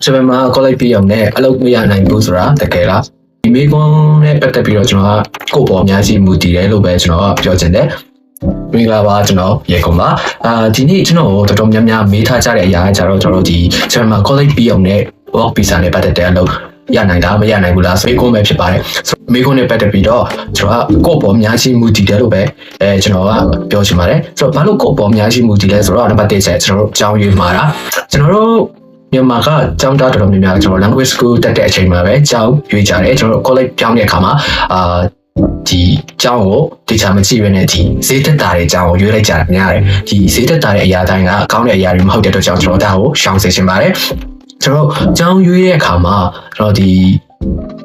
ဂျပန်မှာကောလိပ်ပြီးအောင်နဲ့အလုပ်မရနိုင်ဘူးဆိုတာတကယ်လားဒီမိကွန်းနဲ့ပတ်သက်ပြီးတော့ကျွန်တော်ကကိုယ့်ပေါ်အများကြီးမူတည်တယ်လို့ပဲကျွန်တော်ကပြောချင်တယ်မင်္ဂလာပါကျွန်တော်ရေကုန်ပါဒီနေ့ကျွန်တော်တော်တော်များများမေးထားကြတဲ့အရာကကြတော့ကျွန်တော်ဒီဂျပန်မှာကောလိပ်ပြီးအောင်နဲ့ work visa နဲ့ပတ်သက်တဲ့အလုပ်ရနိုင်တာမရနိုင်ဘူးလားဆိုပြီးကိုယ်ပဲဖြစ်ပါတယ်မိကွန်းနဲ့ပတ်သက်ပြီးတော့ကျွန်တော်ကကိုယ့်ပေါ်အများကြီးမူတည်တယ်လို့ပဲကျွန်တော်ကပြောချင်ပါတယ်ဆိုတော့ဘာလို့ကိုယ့်ပေါ်အများကြီးမူတည်လဲဆိုတော့နံပါတ်1ချက်ကျွန်တော်တို့အကြောင်းရင်းမှာတာကျွန်တော်တို့မြန်မာကကျောင်းသားတော်တော်များများကျွန်တော် language school တက်တဲ့အချိန်မှာပဲကျောင်းရွေးကြတယ်ကျွန်တော် college ပြောင်းတဲ့အခါမှာဒီကျောင်းကိုတေချာမကြည့်ရတဲ့ဒီဈေးသက်တာတွေကျောင်းကိုရွေးလိုက်ကြတာများတယ်ဒီဈေးသက်တာတဲ့အရာတိုင်းကအကောင်းတဲ့အရာတွေမဟုတ်တဲ့အတွက်ကြောင့်ကျွန်တော်ဒါကိုရှောင်စေချင်ပါတယ်ကျွန်တော်ကျောင်းရွေးတဲ့အခါမှာကျွန်တော်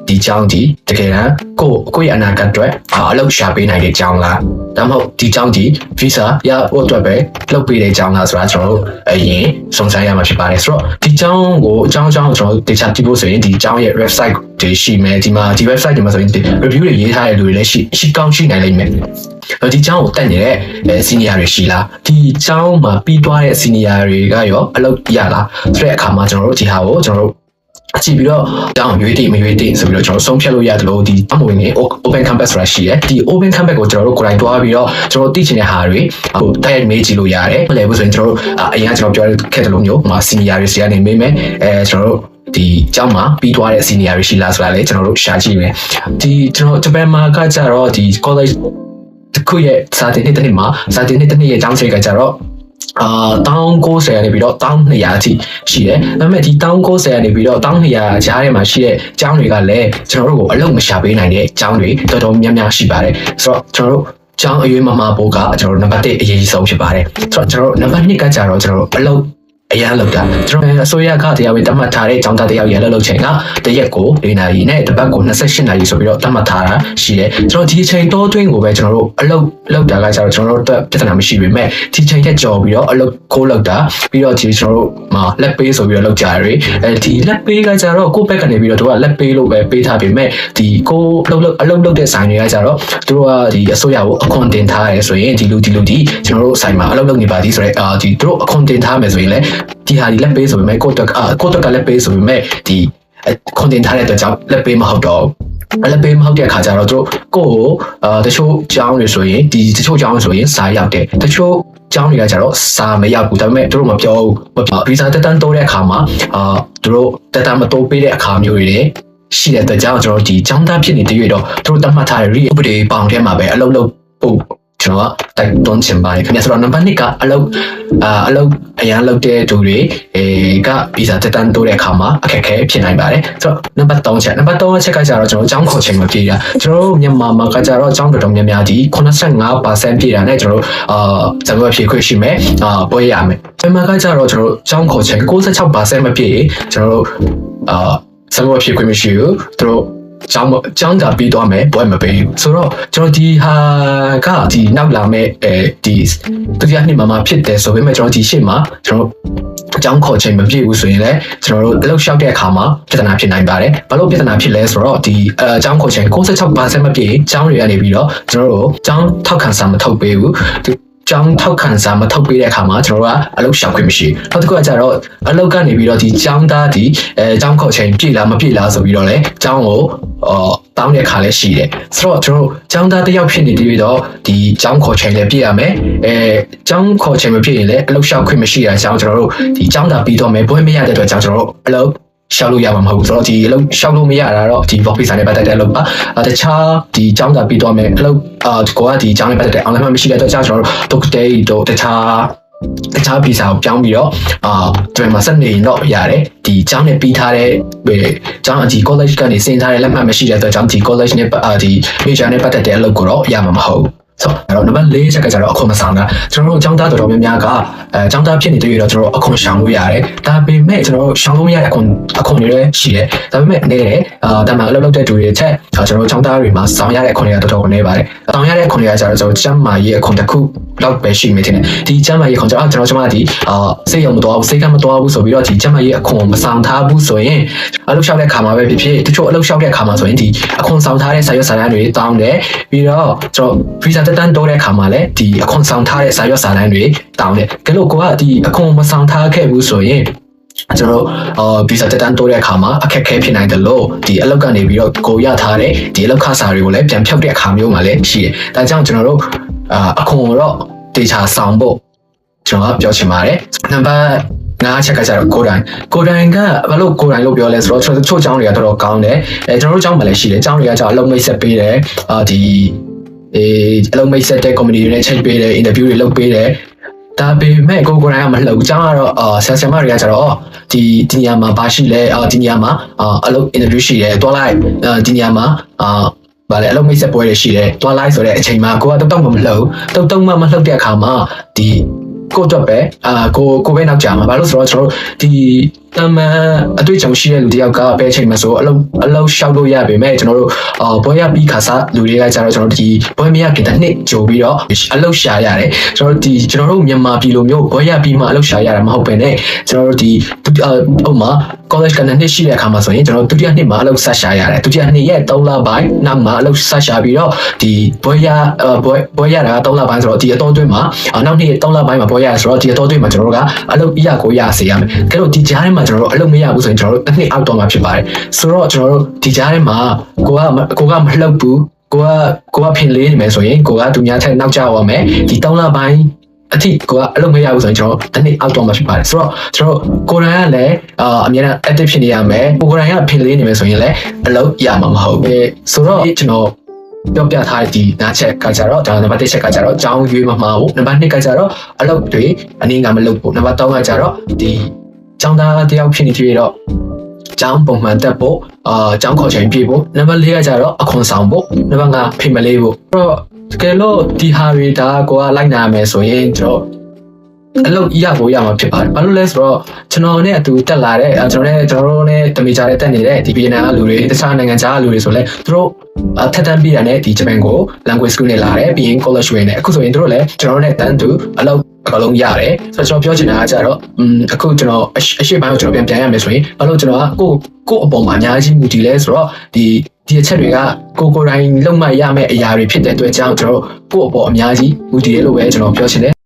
ဒီကျောင်းဒီတကယ်တမ်းကိုယ့်ရဲ့အနာဂတ်အတွက်အလုပ်ရှာပေးနိုင်တဲ့ကျောင်းလားဒါမှမဟုတ်ဒီကျောင်းဒီ visa ရဖို့အတွက်ပဲလုပ်ပေးတဲ့ကျောင်းလားဆိုတာကျွန်တော်တို့အရင်စုံစမ်းရမှာဖြစ်ပါတယ်ဆိုတော့ဒီကျောင်းကိုအကြောင်းကျွန်တော်တို့တေချာကြည့်ဖို့ဆိုရင်ဒီကျောင်းရဲ့ website တွေရှိမယ်ဒီမှာဒီ website တွေမှာဆိုရင် review တွေရေးထားတဲ့လူတွေလည်းရှိကောင်းရှိနိုင်လိမ့်မယ်ဒီကျောင်းကိုတက်နေတဲ့ senior တွေရှိလားဒီကျောင်းမှာပြီးသွားတဲ့ senior တွေကရောအလုပ်ရလားဆိုတဲ့အခါမှာကျွန်တော်တို့ဒီဟာကိုကျွန်တော်တို့အကြည့်ပြီးတော့တောင်းရွေးတိမရွေးတိဆိုပြီးတော့ကျွန်တော်ဆုံးဖြတ်လို့ရတယ်လို့ဒီအမဝင်နေ open campus ဆိုတာရှိတယ်ဒီ open campus ကိုကျွန်တော်တို့ကိုယ်တိုင်တွားပြီးတော့ကျွန်တော်သိချင်တဲ့ဟာတွေတိုက်ရိုက်မေးကြည့်လို့ရတယ်မလဲဘူးဆိုရင်ကျွန်တော်တို့အရင်ကကျွန်တော်ပြောခဲ့တဲ့လိုမျိုးမှာ senior တွေဆီကနေမေးမယ်ကျွန်တော်တို့ဒီကျောင်းမှာပြီးသွားတဲ့ senior တွေရှိလားဆိုတာလည်းကျွန်တော်တို့ရှာကြည့်မယ်ဒီကျွန်တော်ဂျပန်မှာကကြတော့ဒီ college တစ်ခုရဲ့စာတင်နှစ်တစ်နှစ်မှာစာတင်နှစ်တစ်နှစ်ရဲ့ကျောင်းချိန်ကကြတော့1090ကနေပြီးတော့1200အထိရှိတယ်။ဒါပေမဲ့ဒီ1090ကနေပြီးတော့1200ကြားထဲမှာရှိတဲ့ကျောင်းတွေကလည်းကျွန်တော်တို့ကိုအလုပ်မရှာပေးနိုင်တဲ့ကျောင်းတွေတော်တော်များများရှိပါတယ်။ဆိုတော့ကျွန်တော်တို့ကျောင်းအရွေးမမှာဖို့ကကျွန်တော်တို့နံပါတ်1အရေးကြီးဆုံးဖြစ်ပါတယ်။ဆိုတော့ကျွန်တော်တို့နံပါတ်2ကကြတော့ကျွန်တော်တို့အလုပ်အရန်လောက်တာကျွန်တော်အစိုးရကတရားဝင်တတ်မှတ်ထားတဲ့ကျောင်းသားတယောက်ရန်လောက်ချိန်ကတရက်ကို4နာရီနဲ့တစ်ပတ်ကို28နာရီဆိုပြီးတော့တတ်မှတ်ထားတာရှိတယ်ကျွန်တော်ဒီအချိန်တောအတွင်းကိုပဲကျွန်တော်တို့အလုပ်လောက်တာကကျတော့ကျွန်တော်တို့ပြဿနာမရှိပေမဲ့ဒီချိန်တက်ကြော်ပြီးတော့အလုပ်ခိုးလောက်တာပြီးတော့ဒီကျွန်တော်တို့မှာလက်ပေးဆိုပြီးတော့လောက်ကြရတယ်ဒီလက်ပေးကကျတော့ကိုယ့်ဘက်ကနေပြီးတော့သူကလက်ပေးလို့ပဲပေးထားပေမဲ့ဒီကိုအလုပ်လုပ်တဲ့ဆိုင်တွေကကျတော့သူတို့ကဒီအစိုးရကိုအခွန်တင်ထားရဲဆိုရင်ဒီလူဒီကျွန်တော်တို့ဆိုင်မှာအလုပ်လုပ်နေပါသည်ဆိုတော့ဒီသူတို့အခွန်တင်ထားမယ်ဆိုရင်လည်းဒီဟာဒီလက်ပေးဆိုပေမဲ့ကိုတက်ကလက်ပေးဆိုပေမဲ့ဒီ content ထားတဲ့အတွက်ကြောင့်လက်ပေးမဟုတ်တော့လက်ပေးမဟုတ်တဲ့အခါကျတော့တို့ကိုတချို့ကျောင်းတွေဆိုရင်ဒီတချို့ကျောင်းဆိုရင်စာရောက်တယ်တချို့ကျောင်းတွေကကျတော့စာမရောက်ဘူးဒါပေမဲ့တို့မပြောဘူး visa တက်တန်းတိုးတဲ့အခါမှာတို့တက်တန်းမတိုးပေးတဲ့အခါမျိုးတွေရှိတဲ့အတွက်ကြောင့်ကျွန်တော်ဒီကျောင်းသားဖြစ်နေတဲ့ရွေးတော့တို့တတ်မှတ်ထားတဲ့ ဥပဒေပေါင်းထဲမှာပဲအလုပ်လုပ်ဖို့ကျွန်တော်ကတိုက်တွန်းချင်ပါတယ်ခင်ဗျာဆိုတော့နံပါတ်2ကအလုပ်အရန်လုပ်တဲ့သူတွေကဗီဇာတက်တန်းတိုးတဲ့အခါမှာအခက်အခဲဖြစ်နိုင်ပါတယ်ဆိုတော့နံပါတ်3ချက်ကကြတော့ကျွန်တော်ကျောင်းခေါ်ချိန်မပြေတာကျွန်တော်တို့မြန်မာမှာကကြတော့ကျောင်းတော်များများဒီ 85% ပြေတာနဲ့ကျွန်တော်တို့ဇာတ်ဖြေခွင့်ရှိမယ်ပွဲရမယ်မြန်မာကကြတော့ကျွန်တော်တို့ကျောင်းခေါ်ချိန် 96% မပြေရင်ကျွန်တော်တို့ဇာတ်ဖြေခွင့်မရှိဘူးသူတို့ကျောင်းသာပြီးသွားမယ်ပွဲမပေးဘူးဆိုတော့ကျွန်တော်ဒီဟာကဒီနောက်လာမဲ့ဒီဒုတိယနှစ်မှာဖြစ်တယ်ဆိုပေမဲ့ကျွန်တော်ဒီရှေ့မှာကျွန်တော်အကြောင်းခေါ်ချိန်မပြည့်ဘူးဆိုရင်လည်းကျွန်တော်တို့အလုပ်လျှောက်တဲ့အခါမှာပြဿနာဖြစ်နိုင်ပါတယ်ဘာလို့ပြဿနာဖြစ်လဲဆိုတော့ဒီအကြောင်းခေါ်ချိန် 96% မပြည့်ကျောင်းတွေကနေပြီးတော့ကျွန်တော်တို့ကျောင်းထောက်ခံစာမထုတ်ပေးဘူးကျောင်းထောက်ခံစာမထုတ်ပေးတဲ့အခါမှာကျွန်တော်တို့ကအလုပ်ရှောင်ခွင့်မရှိဘူးနောက်တစ်ခုကကျတော့အလုပ်ကနေပြီးတော့ဒီကျောင်းသားဒီကျောင်းခေါ်ချိန်ပြည့်လားမပြည့်လားဆိုပြီးတော့လေကျောင်းကိုတောင်းတဲ့အခါလည်းရှိတယ်ဆိုတော့ကျွန်တော်တို့ကျောင်းသားတစ်ယောက်ဖြစ်နေပြီးတော့ဒီကျောင်းခေါ်ချိန်လည်းပြည့်ရမယ်ကျောင်းခေါ်ချိန်မပြည့်ရင်လည်းအလုပ်ရှောင်ခွင့်မရှိတာကြောင့်ကျွန်တော်တို့ဒီကျောင်းသားပြီးတော့မယ်ဘွဲမရတဲ့အတွက်ကြောင့်ကျွန်တော်တို့အလုပ်ရှောက်လို့ရမှာမဟုတ်ဘူးဆိုတော့ဒီအလုပ်ရှောက်လို့မရတာတော့ဒီ work visa နဲ့ပတ်သက်တဲ့အလုပ်ပါတခြားဒီကျောင်းသားပြီးတော့မယ်အလုပ်ကိုကဒီကျောင်းနဲ့ပတ်သက်တဲ့ online မရှိတဲ့အတွက်ကြောင့်ကျွန်တော်တို့ day တို့တခြား visa ကိုပြောင်းပြီးတော့ဒီမှာဆက်နေတော့ရတယ်ဒီကျောင်းနဲ့ပြီးထားတဲ့ကျောင်းဒီ college ကနေစင်ထားတဲ့လက်မှတ်မရှိတဲ့အတွက်ကြောင့်ဒီ college နဲ့ဒီ major နဲ့ပတ်သက်တဲ့အလုပ်ကိုတော့ရမှာမဟုတ်ဆိုတော့နံပါတ်4ချက်ကကျတော့အခွန်မဆောင်တာကျွန်တော်တို့အကြောင်းသားတော်များများကအကြောင်းသားဖြစ်နေတဲ့တော့ကျွန်တော်အခွန်ရှောင်လို့ရတယ်ဒါပေမဲ့ကျွန်တော်ရှောင်လို့မရတဲ့အခွန်တွေလည်းရှိတယ်ဒါပေမဲ့အနေနဲ့တာမန်အလုပ်လုပ်တဲ့သူတွေချက်ကျွန်တော်အကြောင်းသားတွေမှာဆောင်ရတဲ့အခွန်တွေကတော်တော်နေပါတယ်ဆောင်ရတဲ့အခွန်တွေကကျတော့ကျွန်တော်ကျန်းမာရေးအခွန်တစ်ခုလောက်ပဲရှိနေတယ်ဒီကျန်းမာရေးအခွန်ကျွန်တော်ဒီစိတ်ရုံမတော်ဘူးစိတ်ကမတော်ဘူးဆိုပြီးတော့ဒီကျန်းမာရေးအခွန်မဆောင်ထားဘူးဆိုရင်အလုပ်လျှောက်တဲ့ခါမှာပဲဖြစ်ဖြစ်တချို့အလုပ်လျှောက်တဲ့ခါမှာဆိုရင်ဒီအခွန်ဆောင်ထားတဲ့စာရွက်စာတမ်းတွေတောင်းတယ်ပြီးတော့ကျွန်တော် visa တက်တန်းတိုးတဲ့ခါမှာလည်းဒီအခွန်ဆောင်ထားတဲ့စာရွက်စာတမ်းတွေတောင်းတယ်ကဲလို့ကိုကဒီအခွန်မဆောင်ထားခဲ့ဘူးဆိုရင် ကျွန်တော်ဗီဇာတက်တန်းတိုးတဲ့အခါမှာအခက်အခဲဖြစ်နိုင်တယ်လို့ဒီအလုပ်ကနေပြီးတော့ကိုရထားတဲ့ဒီအလုပ်ခါစာတွေကိုလည်းပြန်ဖြုတ်တဲ့အခါမျိုးမှာလည်းရှိတယ်။ဒါကြောင့်ကျွန်တော်တို့အခွန်ကိုတော့တေချာဆောင်ဖို့ကျွန်တော်ကပြောချင်ပါတယ်။နံပါတ်5ချက်ကကျတော့ကိုယ်တိုင်ကဘာလို့ကိုယ်တိုင်လို့ပြောလဲဆိုတော့ချို့အကြောင်းတွေကတော်တော်ကောင်းတယ်။ကျွန်တော်တို့အကြောင်းမှလည်းရှိတယ်။အကြောင်းတွေကကျတော့အလုပ်မိတ်ဆက်ပေးတယ်။ဒီအလုပ်မိတ်ဆက်တဲ့ community တွေနဲ့ချိန်ပေးတယ် interview တွေလုပ်ပေးတယ်။ဒါပေမဲ့ကိုယ်တိုင်ကမလှုပ်အကြောင်းကတော့ဆရာမတွေကကျတော့ဒီနေရာမှာဘာရှိလဲဒီနေရာမှာအလုပ် interview ရှိတယ်တွားလိုက်ဒီနေရာမှာဗါလေအလုပ်မိတ်ဆက်ပွဲတွေရှိတယ်တွားလိုက်ဆိုတဲ့အချိန်မှာကိုကတုံမလှုပ်တုံမလှုပ်တဲ့အခါမှာဒီကိုတော့ပဲကိုပဲနောက်ကြမှာဘာလို့ဆိုတော့ကျွန်တော်ဒီတမန်အတွေ့အကြုံရှိတဲ့လူတယောက်ကပဲအချိန်မှာဆိုအလုပ်ရှောက်လို့ရပေမဲ့ကျွန်တော်တို့ဘွဲရပြီးခါစားလူတွေကကျတော့ကျွန်တော်ဒီဘွဲမရခင်တနှစ်ကြိုပြီးတော့အလုပ်ရှာရတယ်ကျွန်တော်တို့မြန်မာပြည်လိုမျိုးဘွဲရပြီးမှအလုပ်ရှာရတာမဟုတ်ပဲねကျွန်တော်တို့ဒီဥပမာ college ကနေနှစ်ရှိတဲ့အခါမှာဆိုရင်ကျွန်တော်ဒုတိယနှစ်မှာအလုပ်ဆက်ရှာရတယ်ဒုတိယနှစ်ရဲ့3လပိုင်းနောက်မှာအလုပ်ဆက်ရှာပြီးတော့ဒီဘွဲရတာ3လပိုင်းဆိုတော့ဒီအတော်တွင်းမှာနောက်နှစ်3လပိုင်းမှာဘွဲရဆိုတော့ဒီအတော်တွင်းမှာကျွန်တော်တို့ကအလုပ်ကိုရစေရမယ်ကဲလို့ဒီကြားထဲမှာကျွန်တော်တို့အလုပ်မရဘူးဆိုရင်ကျွန်တော်တို့တစ်နှစ်အောက်တော့မှာဖြစ်ပါတယ်ဆိုတော့ကျွန်တော်တို့ဒီကြားထဲမှာကိုကမလှုပ်ဘူးကိုကဖင်လေးနေမယ်ဆိုရင်ကိုကသူများထက်နောက်ကျသွားမယ်ဒီ3လပိုင်းအထိကိုကအလုပ်မရဘူးဆိုရင်ကျွန်တော်တစ်နှစ်အောက်တော့မှာဖြစ်ပါတယ်ဆိုတော့ကျွန်တော်ကိုယ်တိုင်ကလည်းအများနဲ့ active ဖြစ်နေရမယ်ကိုယ်တိုင်ကဖင်လေးနေမယ်ဆိုရင်လည်းအလုပ်ရမှာမဟုတ်ဘူးဆိုတော့ကျွန်တော်ပြောပြထားတဲ့ဒီနားချက်ကကြတော့ဒါနံပါတ်1ချက်ကကြတော့အကြောင်းရွေးမမှားဘူးနံပါတ်2ကကြတော့အလုပ်တွေအနေငါမလုပ်ဘူးနံပါတ်3ကကြတော့ဒီကျောင်းသားတယောက်ဖြစ်နေသေးတော့ကျောင်းပုံမှန်တက်ဖို့ကျောင်းခေါ်ချိန်ပြည့်ဖို့နံပါတ်4ကကြတော့အခွန်ဆောင်ဖို့နံပါတ်5ဖိမလေးဖို့အဲ့တော့တကယ်လို့ဒီဟာတွေဒါကိုကလိုက်နာမယ်ဆိုရင်ကျွန်တော်အလုပ်ရဖို့ရမှာဖြစ်ပါတယ်ဘာလို့လဲဆိုတော့ကျွန်တော်နဲ့အတူတက်လာတဲ့ကျွန်တော်နဲ့တမီချာနဲ့တက်နေတဲ့ဒီဗီယက်နမ်ကလူတွေတခြားနိုင်ငံခြားကလူတွေဆိုလဲသူတို့ထက်တန်းပြရတဲ့ဒီဂျပန်ကို language school နဲ့လာတယ်ပြီးရင် college ဝင်တယ်အခုဆိုရင်တို့လည်းကျွန်တော်နဲ့တန်းတူအလုပ်အကလုံးရတယ်ဆိုတော့ကျွန်တော်ပြောချင်တာကကြတော့အခုကျွန်တော်အရှိပိုင်းကိုကျွန်တော်ပြန်ရမယ်ဆိုရင်ဘာလို့ကျွန်တော်ကကိုအပေါ်မှာအများကြီးမူတည်လဲဆိုတော့ဒီအချက်တွေကကိုယ်တိုင်လုံမရမယ့်အရာတွေဖြစ်တဲ့အတွက်ကြောင့်ကျွန်တော်ကိုအပေါ်အများကြီးမူတည်တယ်လို့ပဲကျွန်တော်ပြောချင်တယ်